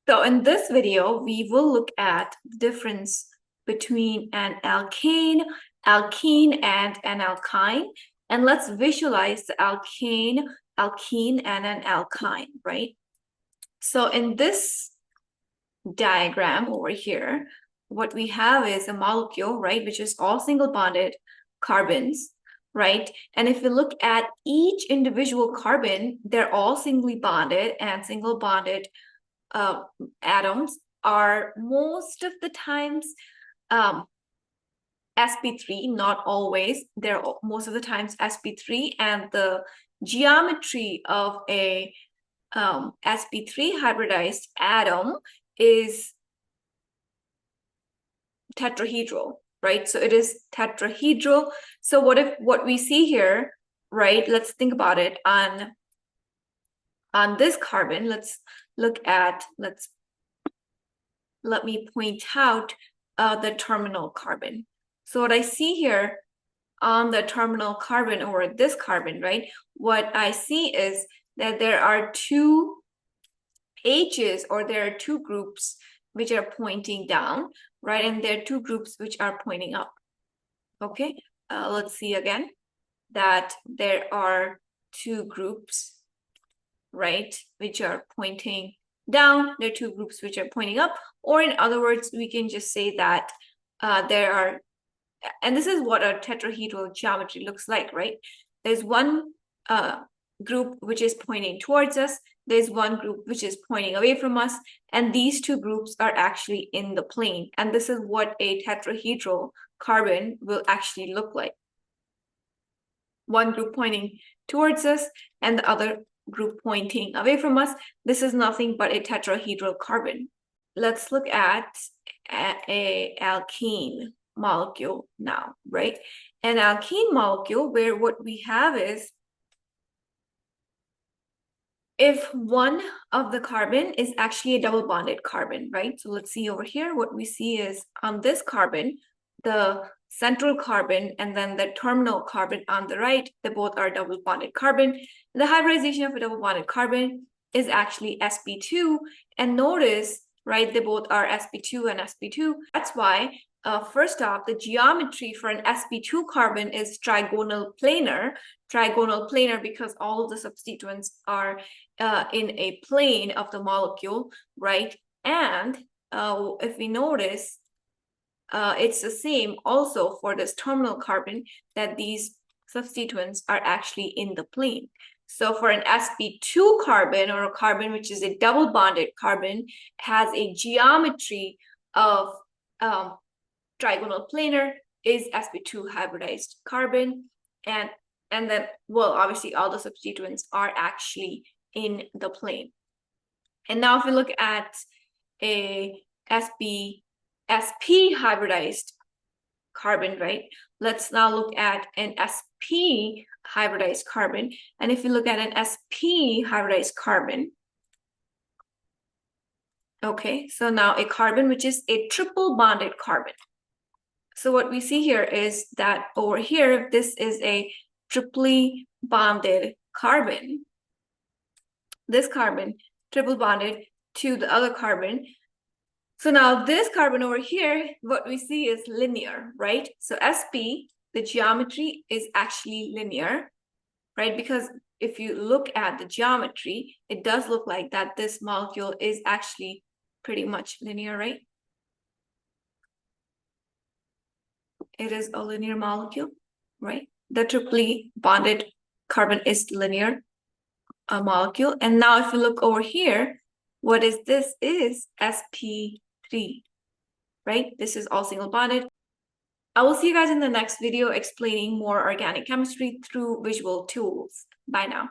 So in this video, we will look at the difference between an alkane, alkene, and an alkyne. And let's visualize the alkane, alkene, and an alkyne, right? So in this diagram over here, what we have is a molecule, right, which is all single bonded carbons, right? And if you look at each individual carbon, they're all singly bonded, and single bonded atoms are most of the times sp3, not always. They're most of the times sp3, and the geometry of a sp3 hybridized atom is tetrahedral, right? So it is tetrahedral. So what we see here, right? Let's think about it. On this carbon, let me point out the terminal carbon. So what I see here on the terminal carbon, or this carbon, right? What I see is that there are two H's, or there are two groups which are pointing down, right? And there are two groups which are pointing up. Okay, let's see again that there are two groups, right, which are pointing down. There are two groups which are pointing up, or in other words, we can just say that there are, and this is what a tetrahedral geometry looks like, right? There's one group which is pointing towards us, there's one group which is pointing away from us, and these two groups are actually in the plane. And this is what a tetrahedral carbon will actually look like. One group pointing towards us and the other group pointing away from us. This is nothing but a tetrahedral carbon. Let's look at a alkene molecule now, right? An alkene molecule, where what we have is, if one of the carbon is actually a double bonded carbon, right? So let's see over here, what we see is on this carbon, the central carbon and then the terminal carbon on the right, they both are double bonded carbon. The hybridization of a double bonded carbon is actually sp2. And notice, right, they both are sp2 and sp2. That's why first off, the geometry for an sp2 carbon is trigonal planar. Trigonal planar because all of the substituents are in a plane of the molecule, right? And if we notice, it's the same also for this terminal carbon, that these substituents are actually in the plane. So for an sp2 carbon, or a carbon which is a double bonded carbon, has a geometry of trigonal planar, is sp2 hybridized carbon, and then, well, obviously all the substituents are actually in the plane. And now if we look at a sp hybridized carbon, right? Let's now look at an sp hybridized carbon. And if you look at an sp hybridized carbon, okay, so now a carbon which is a triple bonded carbon. So what we see here is that over here, this is a triply bonded carbon. This carbon triple bonded to the other carbon. So now this carbon over here, what we see is linear, right? So sp, the geometry is actually linear, right? Because if you look at the geometry, it does look like that this molecule is actually pretty much linear, right? It is a linear molecule, right? The triply bonded carbon is linear molecule. And now if you look over here, what is this? Is sp3, right? This is all single bonded. I will see you guys in the next video explaining more organic chemistry through visual tools. Bye now.